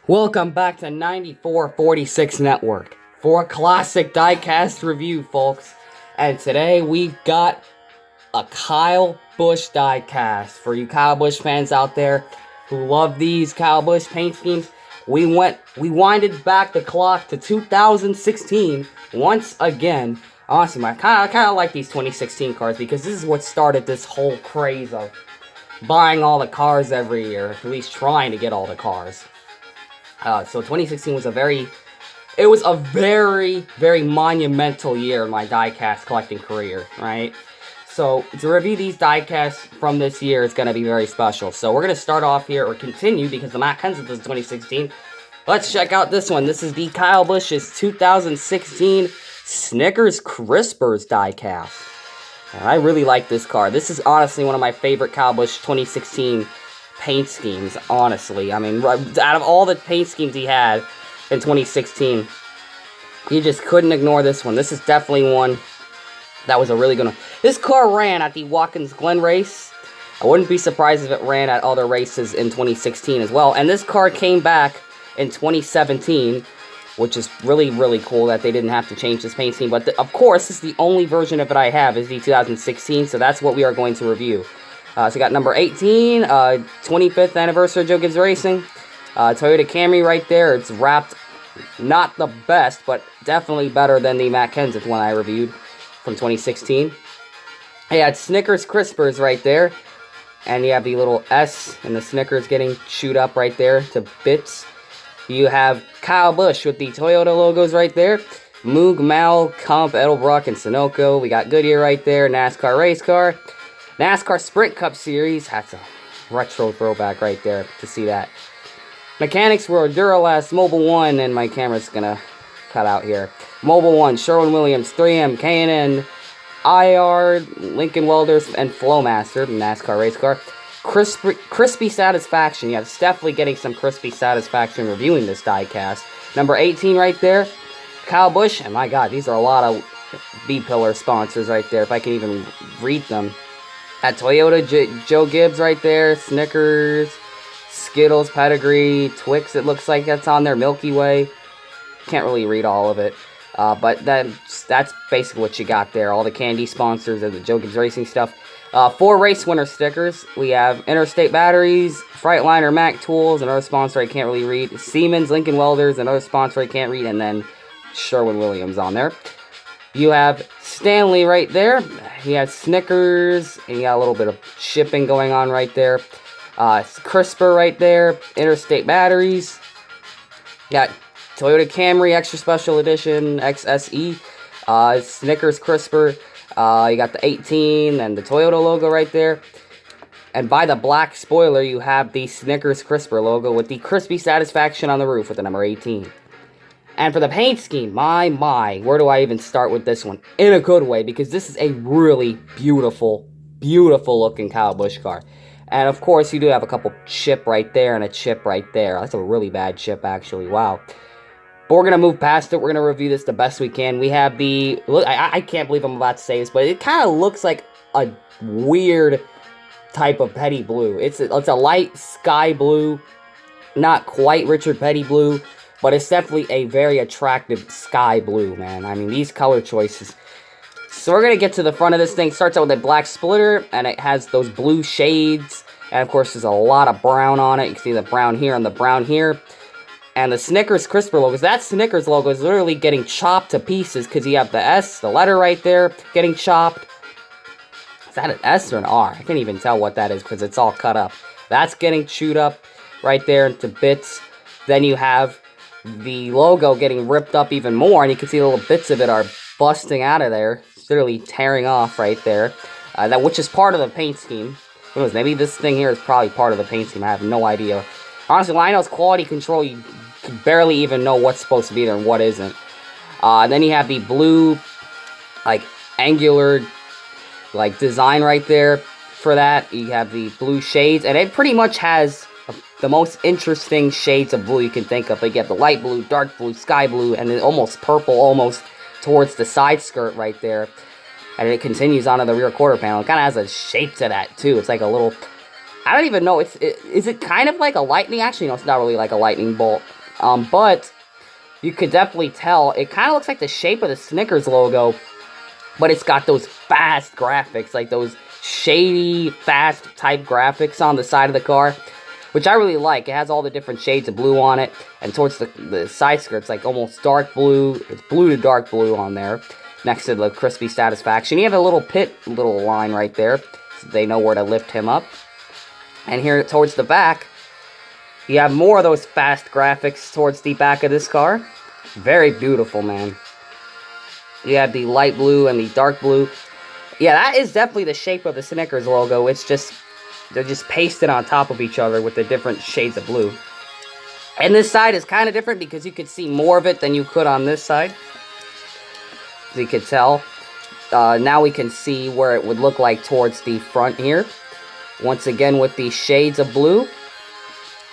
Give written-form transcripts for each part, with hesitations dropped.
Welcome back to 9446 Network for a classic diecast review, folks. And today we've got a Kyle Busch diecast. For you Kyle Busch fans out there who love these Kyle Busch paint schemes, we winded back the clock to 2016 once again. Honestly, I kind of like these 2016 cars because this is what started this whole craze of buying all the cars every year, at least trying to get all the cars. So 2016 was a very monumental year in my diecast collecting career, right? So to review these diecasts from this year is going to be very special. So we're going to start off here, or continue, because the Matt Kenseth is 2016. Let's check out this one. This is the Kyle Busch's 2016 Snickers Crispers diecast. And I really like this car. This is honestly one of my favorite Kyle Busch 2016 paint schemes, honestly. I mean, out of all the paint schemes he had in 2016, you just couldn't ignore this one. This is definitely one that was a really good one. This car ran at the Watkins Glen race. I wouldn't be surprised if it ran at other races in 2016 as well. And this car came back in 2017, which is really, really cool that they didn't have to change this paint scheme. But of course, this is the only version of it I have is the 2016, so that's what we are going to review. So we got number 18, 25th anniversary of Joe Gibbs Racing. Toyota Camry right there. It's wrapped, not the best, but definitely better than the Matt Kenseth one I reviewed from 2016. You had Snickers Crispers right there. And you have the little S and the Snickers getting chewed up right there to bits. You have Kyle Busch with the Toyota logos right there. Moog, Mal, Comp, Edelbrock, and Sunoco. We got Goodyear right there. NASCAR race car. NASCAR Sprint Cup Series. That's a retro throwback right there to see that. Mechanics World, Duralast, Mobile One, and my camera's gonna cut out here. Mobile One, Sherwin-Williams, 3M, K&N, IR, Lincoln Welders, and Flowmaster, NASCAR race car. Crispy Satisfaction. Yeah, it's definitely getting some crispy satisfaction reviewing this diecast. Number 18 right there. Kyle Busch. And my God, these are a lot of B-pillar sponsors right there, if I can even read them. At Toyota, Joe Gibbs right there. Snickers, Skittles, Pedigree, Twix, it looks like that's on there. Milky Way. Can't really read all of it. But that's basically what you got there. All the candy sponsors and the Joe Gibbs Racing stuff. 4 race winner stickers. We have Interstate Batteries, Freightliner Mac Tools, another sponsor I can't really read. Siemens, Lincoln Welders, another sponsor I can't read. And then Sherwin-Williams on there. You have Stanley right there. You have Snickers, and you got a little bit of shipping going on right there. Crisper right there. Interstate Batteries. You got Toyota Camry Extra Special Edition XSE. Snickers Crisper. You got the 18 and the Toyota logo right there. And by the black spoiler, you have the Snickers Crisper logo with the crispy satisfaction on the roof with the number 18. And for the paint scheme, my, where do I even start with this one? In a good way, because this is a really beautiful, beautiful looking Kyle Busch car. And of course, you do have a couple chip right there and a chip right there. That's a really bad chip, actually. Wow. But we're going to move past it. We're going to review this the best we can. We have the... Look, I can't believe I'm about to say this, but it kind of looks like a weird type of Petty blue. It's a light sky blue. Not quite Richard Petty blue. But it's definitely a very attractive sky blue, man. I mean, these color choices. So we're going to get to the front of this thing. Starts out with a black splitter, and it has those blue shades. And, of course, there's a lot of brown on it. You can see the brown here and the brown here. And the Snickers Crisper logo. That Snickers logo is literally getting chopped to pieces because you have the S, the letter right there, getting chopped. Is that an S or an R? I can't even tell what that is because it's all cut up. That's getting chewed up right there into bits. Then you have the logo getting ripped up even more, and you can see the little bits of it are busting out of there. It's literally tearing off right there. Which is part of the paint scheme. Who knows, maybe this thing here is probably part of the paint scheme. I have no idea. Honestly, Lionel's quality control, you can barely even know what's supposed to be there and what isn't. And then you have the blue, like, angular, like, design right there for that. You have the blue shades, and it pretty much has the most interesting shades of blue you can think of. Like, you have the light blue, dark blue, sky blue, and then almost purple, almost towards the side skirt right there. And it continues onto the rear quarter panel. It kind of has a shape to that, too. It's like a little... I don't even know. Is it kind of like a lightning? Actually, no, it's not really like a lightning bolt. But you could definitely tell, it kind of looks like the shape of the Snickers logo, but it's got those fast graphics, like those shady, fast type graphics on the side of the car, which I really like. It has all the different shades of blue on it, and towards the side skirt's like almost dark blue. It's blue to dark blue on there, next to the crispy satisfaction. You have a little pit little line right there, so they know where to lift him up. And here towards the back, you have more of those fast graphics towards the back of this car. Very beautiful, man. You have the light blue and the dark blue. Yeah, that is definitely the shape of the Snickers logo. It's just, they're just pasted on top of each other with the different shades of blue. And this side is kind of different because you could see more of it than you could on this side. As you could tell. Now we can see where it would look like towards the front here. Once again with the shades of blue.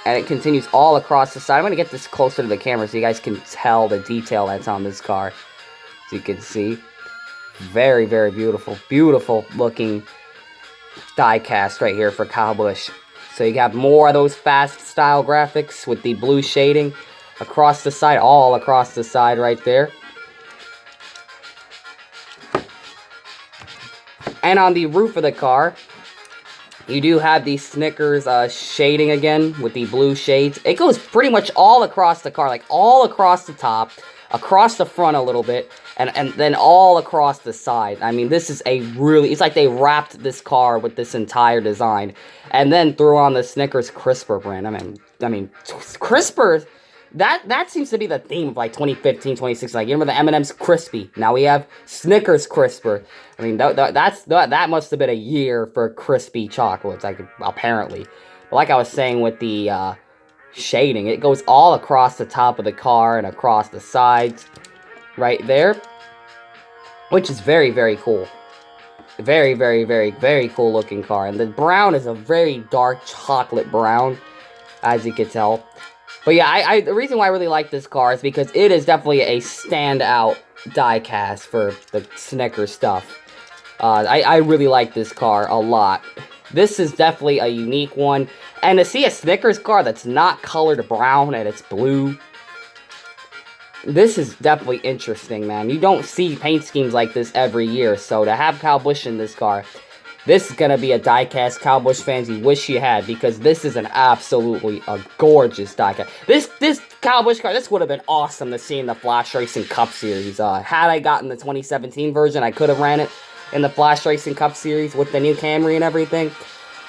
And it continues all across the side. I'm going to get this closer to the camera so you guys can tell the detail that's on this car. As you can see. Very, very beautiful. Beautiful looking die cast right here for Kyle Busch. So you got more of those fast style graphics with the blue shading across the side. All across the side right there. And on the roof of the car, you do have the Snickers shading again with the blue shades. It goes pretty much all across the car, like all across the top, across the front a little bit, and then all across the side. I mean, this is a really, it's like they wrapped this car with this entire design, and then threw on the Snickers Crisper brand. I mean, Crisper, that seems to be the theme of like 2015, 2016. Like, you remember the M&M's Crispy? Now we have Snickers Crisper. I mean, that must have been a year for crispy chocolates, like, apparently. But like I was saying with the shading, it goes all across the top of the car and across the sides right there, which is very, very cool. Very, very, very, very cool looking car. And the brown is a very dark chocolate brown, as you can tell. But yeah, the reason why I really like this car is because it is definitely a standout die cast for the Snickers stuff. I really like this car a lot. This is definitely a unique one. And to see a Snickers car that's not colored brown and it's blue, this is definitely interesting, man. You don't see paint schemes like this every year. So to have Kyle Busch in this car, this is going to be a diecast Kyle Busch fans you wish you had, because this is an absolutely a gorgeous diecast. This Kyle Busch car, this would have been awesome to see in the Flashracer Cup Series. Had I gotten the 2017 version, I could have ran it in the Flashracer Cup Series with the new Camry and everything,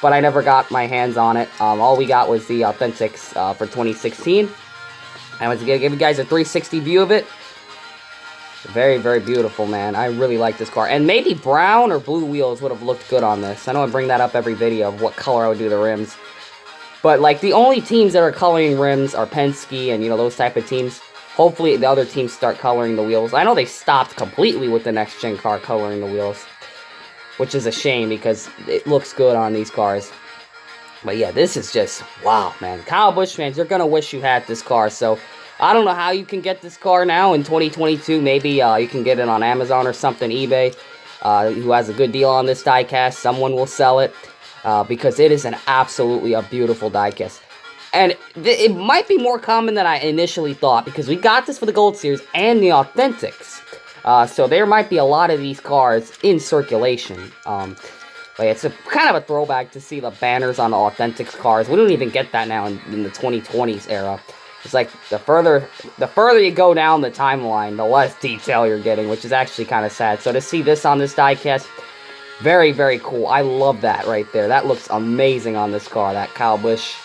but I never got my hands on it. All we got was the Authentics for 2016. I was going to give you guys a 360 view of it. Very, very beautiful, man. I really like this car. And maybe brown or blue wheels would have looked good on this. I know I bring that up every video of what color I would do the rims. But, like, the only teams that are coloring rims are Penske and, you know, those type of teams. Hopefully, the other teams start coloring the wheels. I know they stopped completely with the next-gen car coloring the wheels, which is a shame because it looks good on these cars. But, yeah, this is just, wow, man. Kyle Busch fans, you're going to wish you had this car. So, I don't know how you can get this car now in 2022. Maybe you can get it on Amazon or something, eBay. Who has a good deal on this diecast. Someone will sell it because it is absolutely a beautiful diecast. And it might be more common than I initially thought, because we got this for the Gold Series and the Authentics. So there might be a lot of these cars in circulation. Like, it's a kind of a throwback to see the banners on the Authentics cars. We don't even get that now in the 2020s era. It's like the further you go down the timeline, the less detail you're getting, which is actually kind of sad. So to see this on this diecast, very, very cool. I love that right there. That looks amazing on this car, that Kyle Busch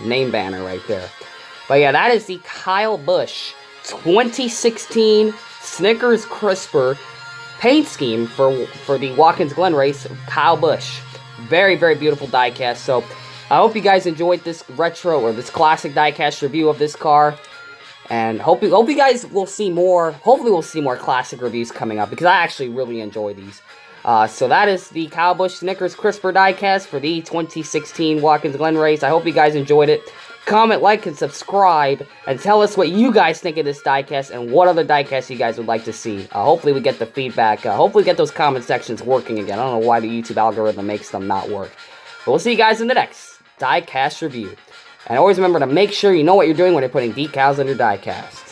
name banner right there. But yeah, that is the Kyle Busch 2016 Snickers Crisper paint scheme for the Watkins Glen race. Kyle Busch. Very, very beautiful diecast. So I hope you guys enjoyed this retro or this classic diecast review of this car, and hope you guys will see more. Hopefully, we'll see more classic reviews coming up, because I actually really enjoy these. So that is the Kyle Busch Snickers Crisper diecast for the 2016 Watkins Glen race. I hope you guys enjoyed it. Comment, like, and subscribe, and tell us what you guys think of this diecast and what other diecasts you guys would like to see. Hopefully, we get the feedback. Hopefully, get those comment sections working again. I don't know why the YouTube algorithm makes them not work. But we'll see you guys in the next diecast review. And always remember to make sure you know what you're doing when you're putting decals on your diecast.